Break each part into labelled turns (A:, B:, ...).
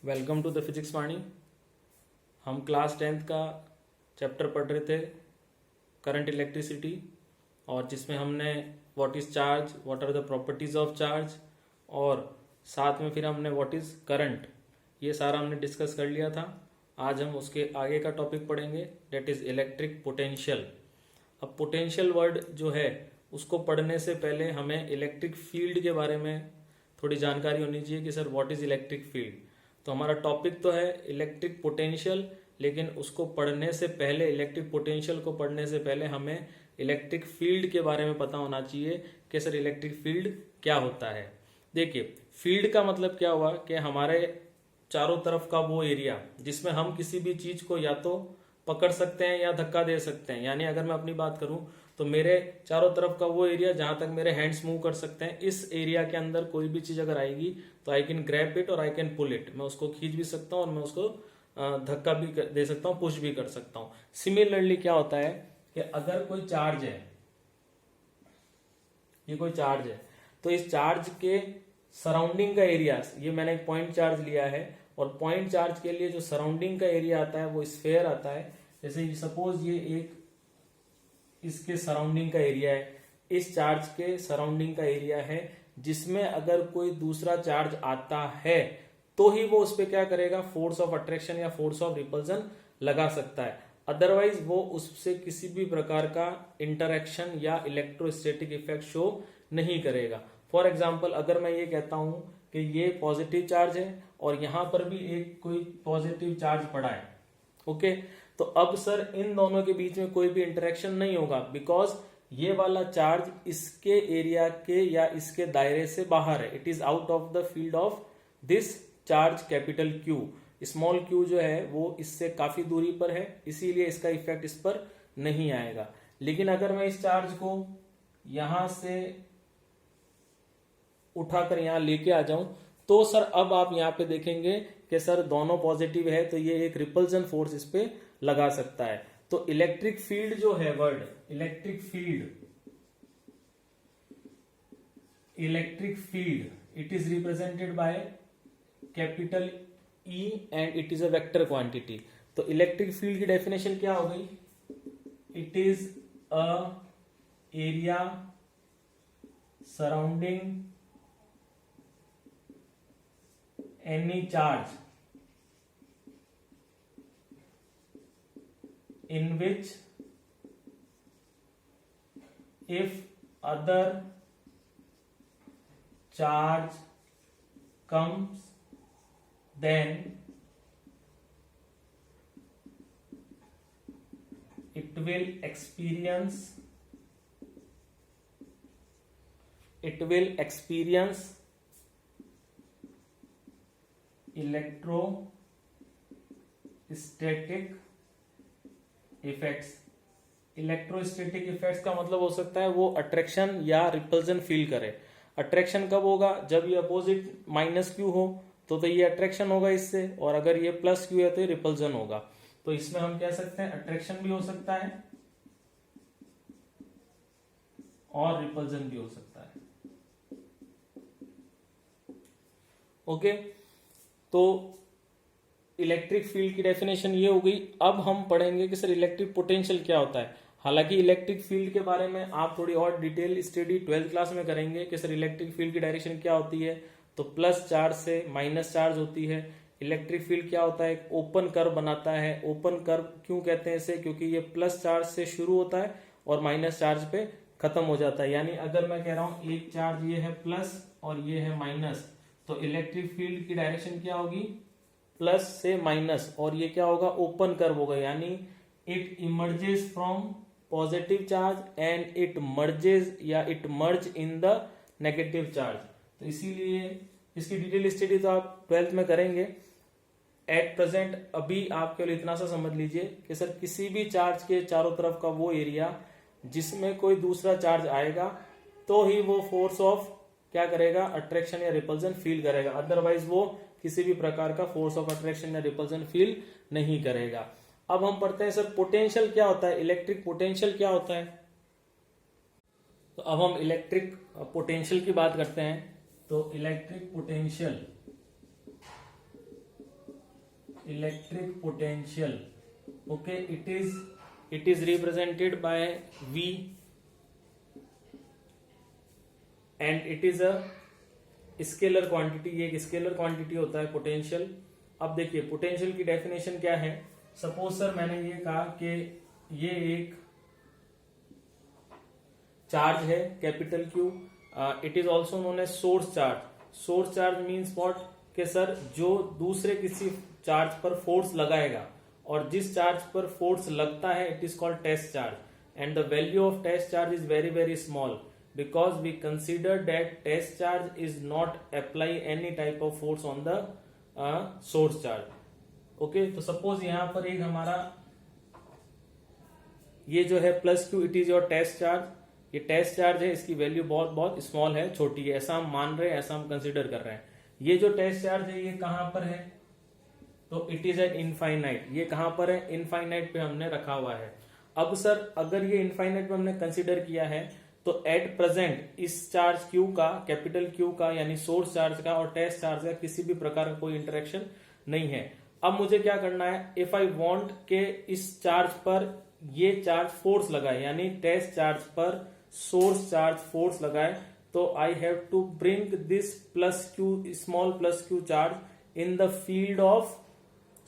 A: Welcome to the physics वाणी। हम class 10th का chapter पढ़ रहे थे करंट इलेक्ट्रिसिटी, और जिसमें हमने what is charge, what are the properties of charge, और साथ में फिर हमने व्हाट इज़ करंट, ये सारा हमने डिस्कस कर लिया था। आज हम उसके आगे का टॉपिक पढ़ेंगे, डेट इज़ इलेक्ट्रिक पोटेंशियल। अब पोटेंशियल वर्ड जो है उसको पढ़ने से पहले हमें इलेक्ट्रिक फील्ड के बारे में थोड़ी जानकारी होनी चाहिए कि sir what is electric field. तो हमारा टॉपिक तो है इलेक्ट्रिक पोटेंशियल, लेकिन उसको पढ़ने से पहले, इलेक्ट्रिक पोटेंशियल को पढ़ने से पहले हमें इलेक्ट्रिक फील्ड के बारे में पता होना चाहिए कि सर इलेक्ट्रिक फील्ड क्या होता है। देखिए, फील्ड का मतलब क्या हुआ कि हमारे चारों तरफ का वो एरिया जिसमें हम किसी भी चीज को या तो पकड़ सकते हैं या धक्का दे सकते हैं। यानी अगर मैं अपनी बात करूं तो मेरे चारों तरफ का वो एरिया जहां तक मेरे हैंड्स मूव कर सकते हैं, इस एरिया के अंदर कोई भी चीज अगर आएगी तो आई कैन ग्रैब इट और आई कैन पुल इट। मैं उसको खींच भी सकता हूं और मैं उसको धक्का भी दे सकता हूं, पुश भी कर सकता हूं। सिमिलरली क्या होता है कि अगर कोई चार्ज है, ये कोई चार्ज है, तो इस चार्ज के सराउंडिंग का एरिया, ये मैंने एक पॉइंट चार्ज लिया है, और पॉइंट चार्ज के लिए जो सराउंडिंग का एरिया आता है वो स्फेयर आता है। जैसे सपोज ये एक इसके सराउंडिंग का एरिया है, इस चार्ज के सराउंडिंग का एरिया है, जिसमें अगर कोई दूसरा चार्ज आता है तो ही वो उस पर क्या करेगा, फोर्स ऑफ अट्रैक्शन या फोर्स ऑफ रिपल्जन लगा सकता है। अदरवाइज वो उससे किसी भी प्रकार का इंटरेक्शन या इलेक्ट्रोस्टैटिक इफेक्ट शो नहीं करेगा। फॉर एग्जाम्पल, अगर मैं ये कहता हूं कि ये पॉजिटिव चार्ज है और यहां पर भी एक कोई पॉजिटिव चार्ज पड़ा है, ओके, तो अब सर इन दोनों के बीच में कोई भी इंटरेक्शन नहीं होगा, बिकॉज ये वाला चार्ज इसके एरिया के या इसके दायरे से बाहर है। It is out of the field of this charge capital Q. Small Q जो है वो इससे काफी दूरी पर है, इसीलिए इसका इफेक्ट इस पर नहीं आएगा। लेकिन अगर मैं इस चार्ज को यहां से उठाकर यहां लेके आ जाऊं तो सर अब आप यहां पे देखेंगे कि सर दोनों पॉजिटिव है, तो ये एक रिपल्जन फोर्स इस पे लगा सकता है। तो इलेक्ट्रिक फील्ड जो है, word electric field, it is represented by capital E and it is a vector quantity. तो इलेक्ट्रिक फील्ड की डेफिनेशन क्या हो गई? It is a area surrounding any charge in which if other charge comes then it will experience electrostatic effects. Electrostatic effects का मतलब हो सकता है वो अट्रैक्शन या रिपल्जन फील करे। अट्रैक्शन कब होगा? जब ये अपोजिट माइनस क्यू हो तो ये अट्रैक्शन होगा इससे, और अगर ये प्लस क्यू है तो ये रिपल्जन होगा। तो इसमें हम कह सकते हैं अट्रैक्शन भी हो सकता है और रिपल्जन भी हो सकता है। ओके, तो इलेक्ट्रिक फील्ड की डेफिनेशन ये हो गई। अब हम पढ़ेंगे कि सर इलेक्ट्रिक पोटेंशियल क्या होता है। हालांकि इलेक्ट्रिक फील्ड के बारे में आप थोड़ी और डिटेल स्टडी 12th क्लास में करेंगे कि सर इलेक्ट्रिक फील्ड की डायरेक्शन क्या होती है। तो प्लस चार्ज से माइनस चार्ज होती है। इलेक्ट्रिक फील्ड क्या होता है? एक ओपन कर्व बनाता है। ओपन कर्व क्यों कहते हैं इसे? क्योंकि ये प्लस चार्ज से शुरू होता है और माइनस चार्ज पे खत्म हो जाता है। यानी अगर मैं कह रहा हूं एक चार्ज ये है प्लस और ये है माइनस, तो इलेक्ट्रिक फील्ड की डायरेक्शन क्या होगी? प्लस से माइनस, और ये क्या होगा? ओपन कर्व होगा। यानी it emerges from positive charge and it merges या it merge in the negative charge. तो इसीलिए इसकी डिटेल स्टडी तो आप 12th में करेंगे। एट प्रेजेंट अभी आप केवल इतना सा समझ लीजिए कि सर किसी भी चार्ज के चारों तरफ का वो एरिया जिसमें कोई दूसरा चार्ज आएगा तो ही वो फोर्स ऑफ क्या करेगा? अट्रैक्शन या रिपल्जन फील करेगा। अदरवाइज वो किसी भी प्रकार का फोर्स ऑफ अट्रैक्शन या रिपल्जन फील नहीं करेगा। अब हम पढ़ते हैं सर पोटेंशियल क्या होता है, इलेक्ट्रिक पोटेंशियल क्या होता है। तो अब हम इलेक्ट्रिक पोटेंशियल की बात करते हैं। तो electric potential electric potential, okay, it is represented by V and it is a scalar quantity. ये एक स्केलर क्वांटिटी होता है पोटेंशियल। अब देखिए पोटेंशियल की डेफिनेशन क्या है। सपोज सर मैंने ये कहा कि ये एक चार्ज है capital Q, it is also known as source charge. Source charge means what, कि सर जो दूसरे किसी चार्ज पर फोर्स लगाएगा, और जिस चार्ज पर फोर्स लगता है it is called test charge, and the value of test charge is very very small because we consider that test charge is not apply any type of force on the source charge, okay। तो suppose यहां पर एक हमारा ये जो है plus Q, it is your test charge. ये test charge है, इसकी वैल्यू बहुत बहुत स्मॉल है, छोटी है, ऐसा हम मान रहे हैं, ऐसा हम कंसिडर कर रहे हैं। ये जो टेस्ट चार्ज है ये कहां पर है, तो इट इज एट इनफाइनाइट। ये कहां पर है, इनफाइनाइट पे हमने रखा हुआ है। अब सर अगर ये इनफाइनाइट पे हमने कंसिडर किया है तो एट प्रेजेंट इस चार्ज Q का, कैपिटल Q का यानी सोर्स चार्ज का और टेस्ट चार्ज का किसी भी प्रकार का कोई इंटरेक्शन नहीं है। अब मुझे क्या करना है, इफ आई वांट के इस चार्ज पर ये चार्ज फोर्स लगाए, यानी टेस्ट चार्ज पर सोर्स चार्ज फोर्स लगाए, तो I have to bring this plus Q, small plus Q charge in the field of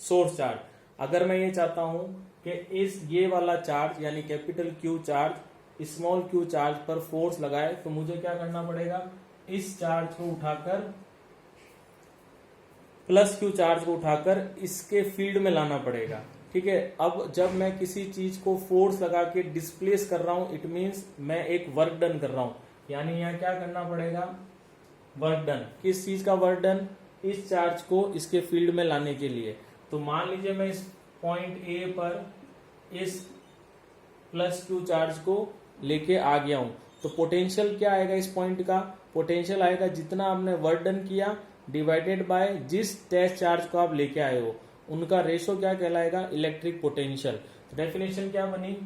A: source charge. अगर मैं ये चाहता हूं कि इस ये वाला चार्ज यानी capital Q charge small Q charge पर फोर्स लगाए, तो मुझे क्या करना पड़ेगा, इस चार्ज को उठाकर, प्लस Q चार्ज को उठाकर इसके फील्ड में लाना पड़ेगा, ठीक है। अब जब मैं किसी चीज को फोर्स लगा के डिस्प्लेस कर रहा हूं, इट मींस मैं एक वर्क डन कर रहा हूं, यानी यहाँ क्या करना पड़ेगा, वर्क डन। किस चीज का वर्क डन, इस चार्ज को इसके फील्ड में लाने के लिए। तो मान लीजिए मैं इस पॉइंट A पर इस प्लस Q चार्ज को लेके आ गया हूं, तो पोटेंशियल क्या आएगा इस पॉइंट का, पोटेंशियल आएगा जितना आपने वर्क डन किया डिवाइडेड बाय जिस टेस्ट चार्ज को आप लेके आए हो, उनका रेशो क्या कहलाएगा, इलेक्ट्रिक पोटेंशियल। तो डेफिनेशन क्या बनी,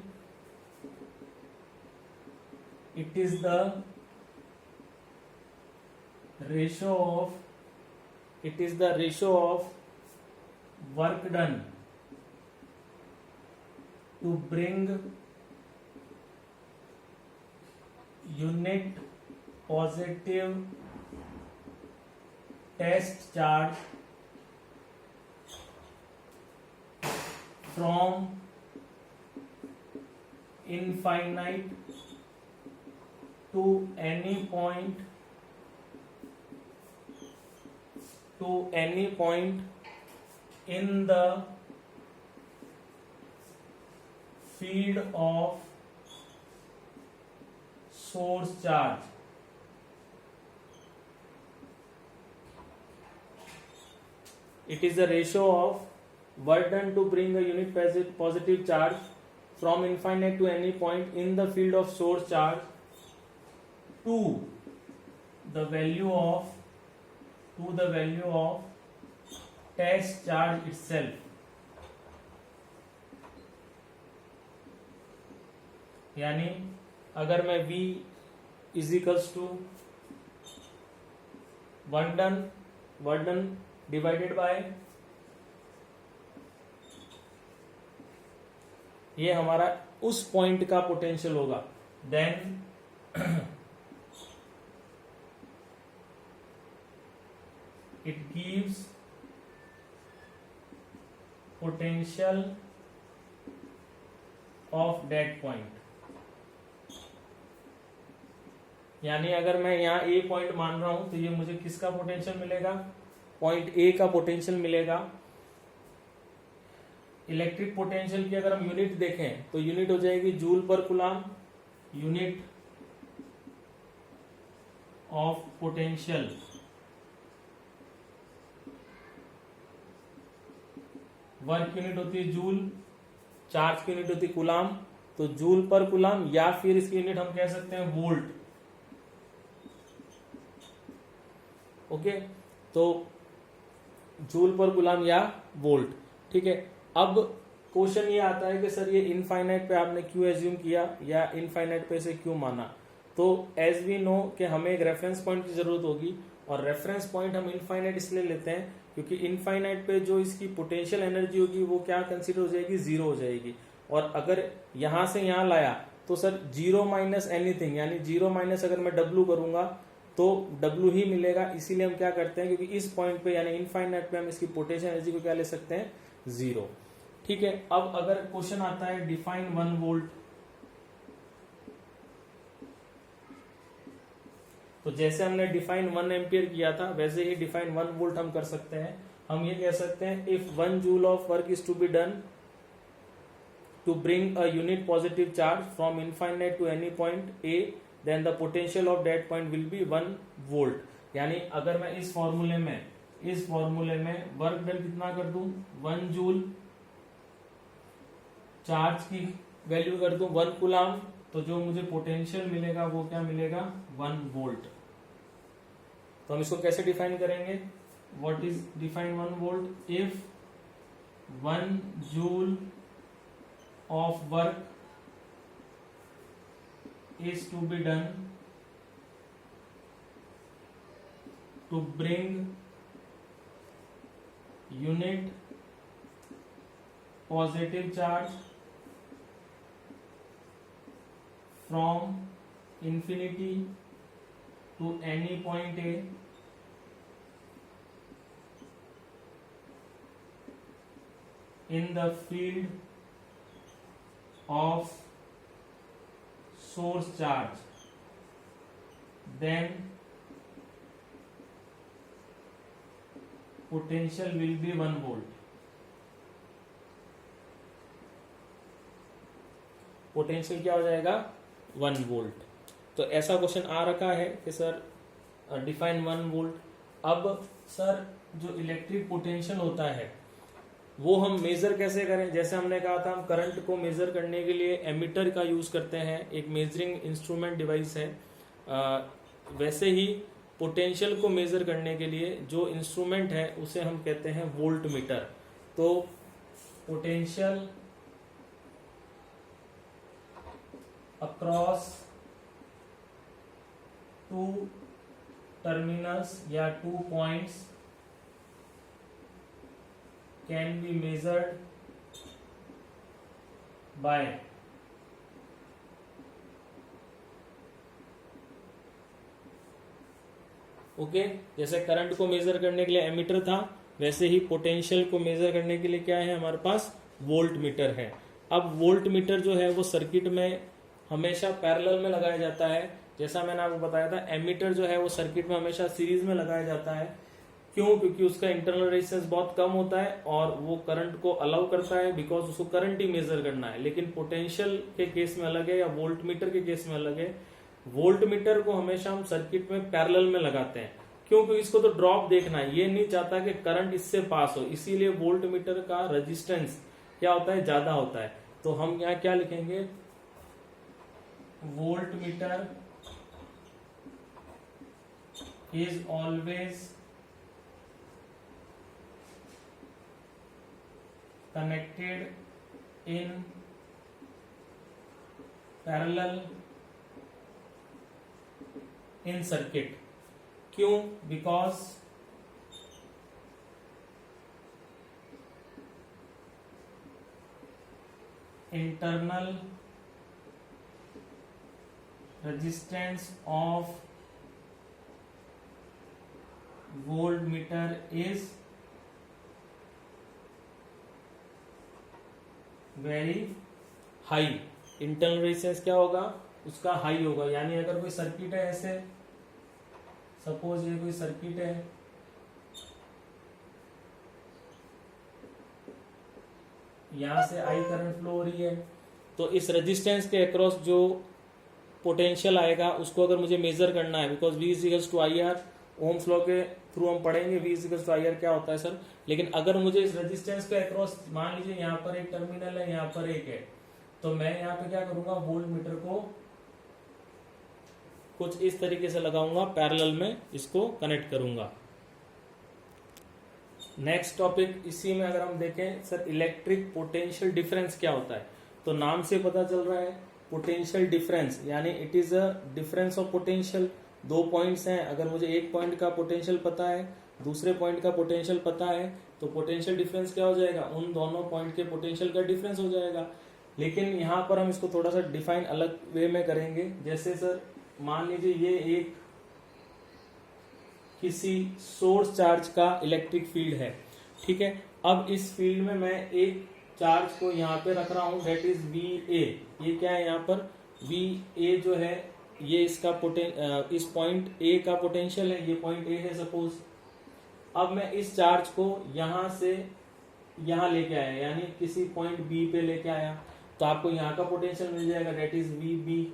A: it is the ratio of work done to bring unit positive test charge from infinite to any point in the field of source charge। It is the ratio of work done to bring a unit positive charge from infinite to any point in the field of source charge to the value of test charge itself। यानी अगर मैं V is equals to work done divided by, ये हमारा उस point का potential होगा, then it gives potential of that point. यानी अगर मैं यहाँ A पॉइंट मान रहा हूं तो ये मुझे किसका पोटेंशियल मिलेगा, पॉइंट A का पोटेंशियल मिलेगा। इलेक्ट्रिक पोटेंशियल की अगर हम यूनिट देखें तो यूनिट हो जाएगी जूल पर coulomb, unit of potential work unit होती है जूल, चार्ज की यूनिट होती है कूलम, तो जूल पर कूलम, या फिर इसकी यूनिट हम कह सकते हैं वोल्ट, ओके। तो जूल पर कूलम या वोल्ट, ठीक है। अब क्वेश्चन ये आता है कि सर ये इनफाइनाइट पे आपने क्यों एज्यूम किया या इनफाइनाइट पे से क्यों माना। तो एज वी नो कि हमें एक रेफरेंस पॉइंट की जरूरत होगी, और रेफरेंस पॉइंट हम इनफाइनाइट इसलिए लेते हैं क्योंकि इनफाइनाइट पे जो इसकी पोटेंशियल एनर्जी होगी वो क्या कंसीडर हो जाएगी, जीरो हो जाएगी। और अगर यहां से यहां लाया तो सर जीरो माइनस एनीथिंग, यानी जीरो माइनस अगर मैं डब्लू करूंगा तो डब्लू ही मिलेगा। इसीलिए हम क्या करते हैं, क्योंकि इस पॉइंट पे यानी इनफाइनाइट पे हम इसकी पोटेंशियल एनर्जी को क्या ले सकते हैं, जीरो। ठीक है, अब अगर क्वेश्चन आता है डिफाइन 1 वोल्ट, तो जैसे हमने डिफाइन 1 एम्पियर किया था वैसे ही डिफाइन 1 वोल्ट हम कर सकते हैं। हम ये कह सकते हैं if 1 joule of work is to be done to bring a unit positive charge from infinite to any point A, then the potential of that point will be 1 volt. यानी अगर मैं इस फॉर्मूले में वर्क डन कितना कर दूं, 1 joule, charge की वैल्यू कर दूं 1 कूलाम, तो जो मुझे पोटेंशियल मिलेगा वो क्या मिलेगा, 1 वोल्ट। तो हम इसको कैसे डिफाइन करेंगे, what is define 1 volt, if 1 joule of work is to be done to bring unit positive charge from infinity to any point A in the field of source charge, then potential will be 1 volt. Potential क्या हो जाएगा, 1 volt. तो ऐसा question आ रखा है कि sir define 1 volt. अब sir जो इलेक्ट्रिक पोटेंशियल होता है वो हम मेजर कैसे करें, जैसे हमने कहा था हम करंट को मेजर करने के लिए एमीटर का यूज करते हैं, एक मेजरिंग इंस्ट्रूमेंट डिवाइस है। वैसे ही पोटेंशियल को मेजर करने के लिए जो इंस्ट्रूमेंट है उसे हम कहते हैं वोल्ट मीटर। तो पोटेंशियल अक्रॉस 2 टर्मिनल्स या 2 points can be measured by जैसे करंट को मेजर करने के लिए एमीटर था, वैसे ही पोटेंशियल को मेजर करने के लिए क्या है, हमारे पास वोल्ट मीटर है। अब वोल्ट मीटर जो है वो सर्किट में हमेशा पैरेलल में लगाया जाता है। जैसा मैंने आपको बताया था एमीटर जो है वो सर्किट में हमेशा सीरीज में लगाया जाता है। क्यों, क्योंकि उसका इंटरनल रेजिस्टेंस बहुत कम होता है और वो करंट को अलाउ करता है, बिकॉज उसको करंट ही मेजर करना है। लेकिन पोटेंशियल के केस में अलग है या वोल्ट मीटर के केस में अलग है। वोल्ट मीटर को हमेशा हम सर्किट में पैरेलल में लगाते हैं, क्योंकि इसको तो ड्रॉप देखना है, ये नहीं चाहता कि करंट इससे पास हो, इसीलिए वोल्ट मीटर का रेजिस्टेंस क्या होता है, ज्यादा होता है। तो हम यहाँ क्या लिखेंगे, volt meter is always connected in parallel in circuit। क्यों, because internal resistance of voltmeter is very high. Internal resistance क्या होगा, उसका हाई होगा। यानी अगर कोई सर्किट है ऐसे, सपोज ये कोई सर्किट है, यहां से आई करंट फ्लो हो रही है, तो इस रेजिस्टेंस के अक्रॉस जो पोटेंशियल आएगा उसको अगर मुझे मेजर करना है, because V equals to I R, Ohm's law के थ्रू हम पढ़ेंगे V equals to I R क्या होता है सर। लेकिन अगर मुझे इस रेजिस्टेंस के अक्रॉस, मान लीजिए यहाँ पर एक टर्मिनल है, यहाँ पर एक है, तो मैं यहाँ पे क्या करूंगा, वोल्ट मीटर को कुछ इस तरीके से लगाऊंगा, पैरेलल में इसको कनेक्ट करूंगा। नेक्स्ट टॉपिक इसी में अगर हम देखें सर, इलेक्ट्रिक पोटेंशियल डिफरेंस क्या होता है। तो नाम से पता चल रहा है पोटेंशियल डिफरेंस, यानी it is a difference of potential. दो पॉइंट्स हैं, अगर मुझे एक पॉइंट का पोटेंशियल पता है, दूसरे पॉइंट का पोटेंशियल पता है, तो पोटेंशियल डिफरेंस क्या हो जाएगा, उन दोनों पॉइंट के पोटेंशियल का डिफरेंस हो जाएगा। लेकिन यहाँ पर हम इसको थोड़ा सा डिफाइन अलग वे में करेंगे। जैसे सर मान लीजिए ये एक किसी सोर्स चार्ज का इलेक्ट्रिक फील्ड है, ठीक है। अब इस फील्ड में मैं एक चार्ज को यहाँ पे रख रहा हूँ, दैट इज वी ए। ये क्या है यहाँ पर, वी ए जो है ये इसका इस पॉइंट ए का पोटेंशियल है, ये पॉइंट ए है सपोज। अब मैं इस चार्ज को यहाँ से यहाँ लेके आया, यानी किसी पॉइंट बी पे लेके आया, तो आपको यहाँ का पोटेंशियल मिल जाएगा, दैट इज वी बी।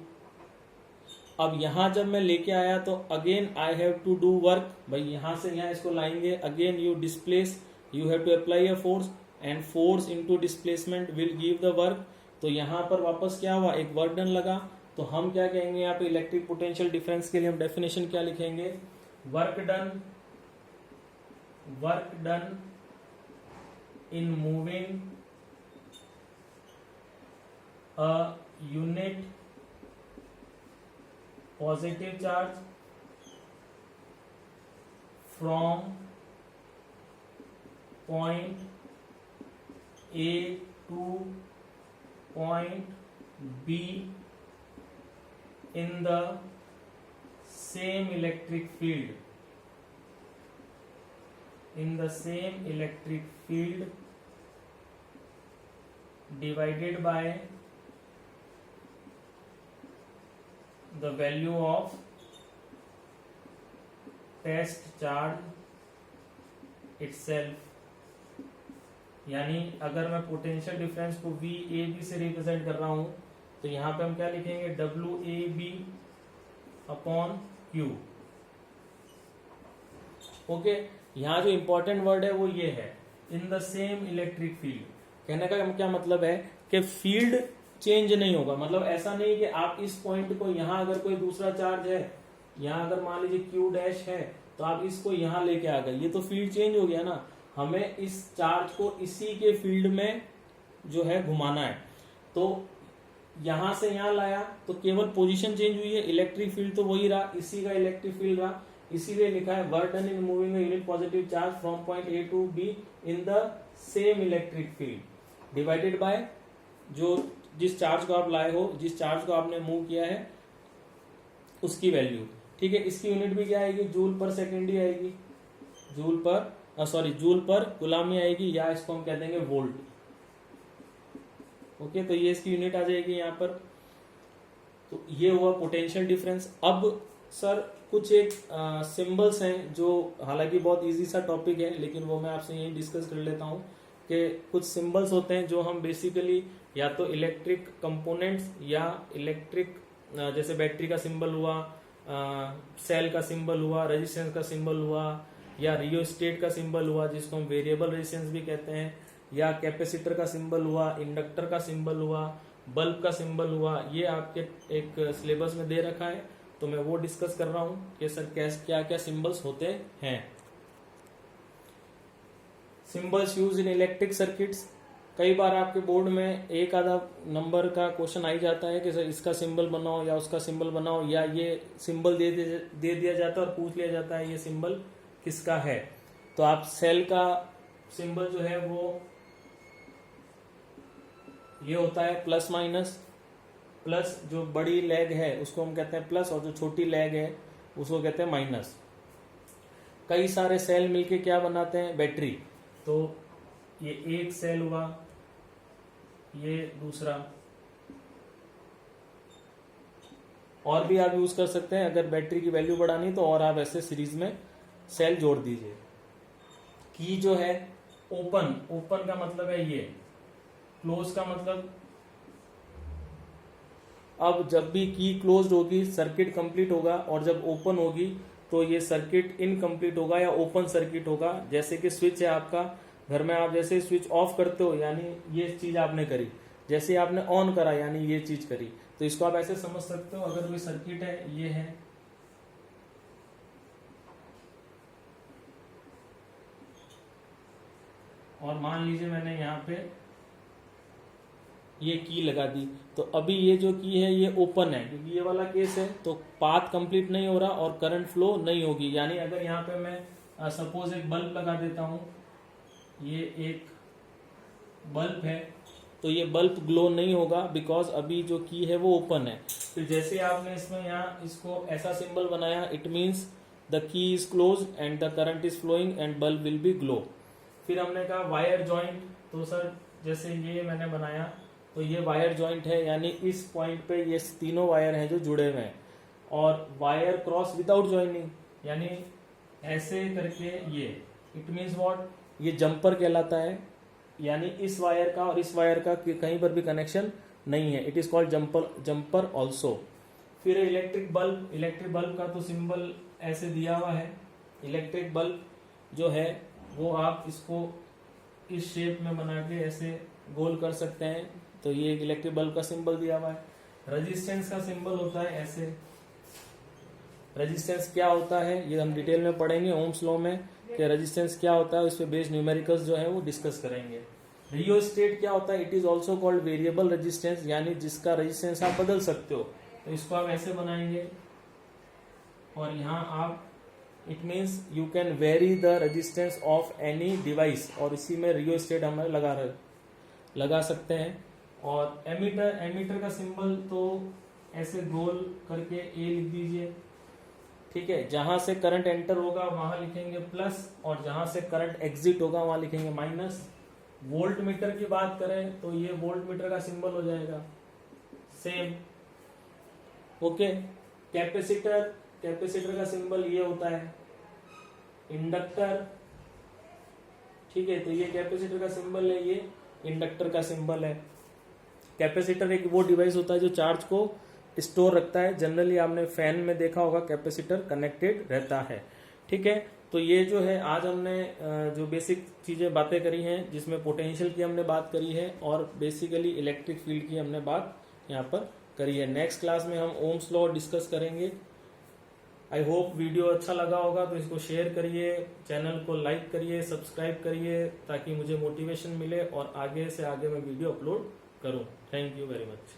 A: अब यहां जब मैं लेके आया तो again I have to do work, भाई यहां से यहां इसको लाएंगे, again you displace, you have to apply a force and force into displacement will give the work. तो यहां पर वापस क्या हुआ, एक वर्क डन लगा। तो हम क्या कहेंगे यहाँ पे इलेक्ट्रिक पोटेंशियल डिफरेंस के लिए हम डेफिनेशन क्या लिखेंगे, work done in moving a unit positive charge from point A to point B in the same electric field divided by the value of test charge itself। यानी अगर मैं potential difference को V A B से represent कर रहा हूं, तो यहां पे हम क्या लिखेंगे, W A B upon Q. Okay, यहां जो इंपॉर्टेंट वर्ड है वो ये है, in the same electric field. कहने का क्या मतलब है कि फील्ड चेंज नहीं होगा, मतलब ऐसा नहीं कि आप इस पॉइंट को यहां अगर कोई दूसरा चार्ज है, यहां अगर मान लीजिए क्यू डैश है, तो आप इसको यहां लेके आ गए, ये तो फील्ड चेंज हो गया ना। हमें इस चार्ज को इसी के फील्ड में जो है घुमाना है, तो यहां से यहां लाया तो केवल पोजीशन चेंज हुई है, इलेक्ट्रिक फील्ड तो वही रहा, इसी का इलेक्ट्रिक फील्ड रहा। इसीलिए लिखा है work done in moving unit positive charge from point A to B in the same electric field divided by जो जिस चार्ज को आप लाए हो, जिस चार्ज को आपने मूव किया है उसकी वैल्यू, ठीक है। इसकी यूनिट भी क्या आएगी, जूल पर सेकेंड ही आएगी, जूल पर गुलामी आएगी, या इसको हम कह देंगे वोल्ट। ओके, तो ये इसकी यूनिट आ जाएगी यहाँ पर। तो ये हुआ पोटेंशियल डिफरेंस। अब सर कुछ एक सिंबल्स हैं जो हालांकि बहुत इजी सा टॉपिक है, लेकिन वो मैं आपसे यही डिस्कस कर लेता हूँ कि कुछ सिंबल्स होते हैं जो हम बेसिकली या तो इलेक्ट्रिक कंपोनेंट्स या इलेक्ट्रिक, जैसे बैटरी का सिंबल हुआ, सेल का सिंबल हुआ, रेजिस्टेंस का सिंबल हुआ, या रियोस्टेट का सिंबल हुआ जिसको हम वेरिएबल रेजिस्टेंस भी कहते हैं, या कैपेसिटर का सिंबल हुआ, इंडक्टर का सिंबल हुआ, बल्ब का सिंबल हुआ। ये आपके एक सिलेबस में दे रखा है, तो मैं वो डिस्कस कर रहा हूं कि सर क्या क्या सिंबल्स होते हैं। Symbols use in electric circuits. कई बार आपके बोर्ड में एक आधा नंबर का क्वेश्चन आ ही जाता है कि सर इसका सिंबल बनाओ या उसका सिंबल बनाओ, या ये सिंबल दे दिया जाता है और पूछ लिया जाता है ये सिंबल किसका है। तो आप सेल का सिंबल जो है वो ये होता है प्लस माइनस, प्लस जो बड़ी लेग है उसको हम कहते हैं प्लस, और जो छोटी लेग है उसको कहते हैं माइनस। कई सारे सेल मिलके क्या बनाते हैं, बैटरी। तो ये एक सेल हुआ, ये दूसरा, और भी आप यूज कर सकते हैं अगर बैटरी की वैल्यू बढ़ानी तो, और आप ऐसे सीरीज में सेल जोड़ दीजिए। की जो है ओपन का मतलब है ये, क्लोज का मतलब, अब जब भी की क्लोज्ड होगी सर्किट कंप्लीट होगा, और जब ओपन होगी तो ये सर्किट इनकम्प्लीट होगा या ओपन सर्किट होगा। जैसे कि स्विच है आपका घर में, आप जैसे स्विच ऑफ करते हो यानी ये चीज आपने करी, जैसे आपने ऑन करा यानी ये चीज करी। तो इसको आप ऐसे समझ सकते हो, अगर कोई सर्किट है ये है, और मान लीजिए मैंने यहाँ पे ये की लगा दी, तो अभी ये जो की है ये ओपन है क्योंकि ये वाला केस है, तो पाथ कंप्लीट नहीं हो रहा और करंट फ्लो नहीं होगी। यानी अगर यहाँ पे मैं सपोज एक बल्ब लगा देता हूँ, ये एक बल्ब है, तो ये बल्ब ग्लो नहीं होगा बिकॉज अभी जो की है वो ओपन है। फिर जैसे आपने इसमें यहाँ इसको ऐसा सिंबल बनाया, it means the key is close and the current is flowing and bulb will be glow. फिर हमने कहा वायर जॉइंट, तो सर जैसे ये मैंने बनाया तो ये वायर जॉइंट है, यानी इस पॉइंट पे ये तीनों वायर हैं जो जुड़े हुए हैं, और वायर क्रॉस विदाउट ज्वाइनिंग, यानी ऐसे करके ये, इट मीन्स व्हाट, ये जंपर कहलाता है, यानी इस वायर का और इस वायर का कहीं पर भी कनेक्शन नहीं है, it is called jumper also. फिर इलेक्ट्रिक बल्ब का तो सिंबल ऐसे दिया हुआ है। इलेक्ट्रिक बल्ब जो है वो आप इसको इस शेप में बना के ऐसे गोल कर सकते हैं, तो ये एक इलेक्ट्रिक बल्ब का सिंबल दिया हुआ है। रेजिस्टेंस का सिंबल होता है ऐसे। रेजिस्टेंस क्या होता है ये हम डिटेल में पढ़ेंगे ओम्स लॉ में, कि रेजिस्टेंस क्या होता है, उस पर बेस्ड न्यूमेरिकल्स जो है वो डिस्कस करेंगे। रियोस्टेट क्या होता है, it is also called variable resistance, यानी जिसका रेजिस्टेंस आप बदल सकते हो, तो इसको आप ऐसे बनाएंगे और यहाँ आप, it means you can very the resistance of any device, और इसी में रियोस्टेट हम लगा सकते हैं। और एमीटर का सिंबल तो ऐसे गोल करके ए लिख दीजिए, ठीक है। जहां से करंट एंटर होगा वहां लिखेंगे प्लस, और जहां से करंट एग्जिट होगा वहां लिखेंगे माइनस। वोल्ट मीटर की बात करें तो ये वोल्ट मीटर का सिंबल हो जाएगा सेम, ओके। कैपेसिटर का सिंबल ये होता है। इंडक्टर, ठीक है, तो ये कैपेसिटर का सिंबल है, ये इंडक्टर का सिंबल है। कैपेसिटर एक वो डिवाइस होता है जो चार्ज को स्टोर रखता है। जनरली आपने फैन में देखा होगा कैपेसिटर कनेक्टेड रहता है, ठीक है। तो ये जो है आज हमने जो बेसिक चीजें बातें करी हैं, जिसमें पोटेंशियल की हमने बात करी है और बेसिकली इलेक्ट्रिक फील्ड की हमने बात यहाँ पर करी है। नेक्स्ट क्लास में हम ओम्स लॉ डिस्कस करेंगे। आई होप वीडियो अच्छा लगा होगा, तो इसको शेयर करिए, चैनल को लाइक करिए, सब्सक्राइब करिए, ताकि मुझे मोटिवेशन मिले और आगे से आगे मैं वीडियो अपलोड करूं। Thank you very much.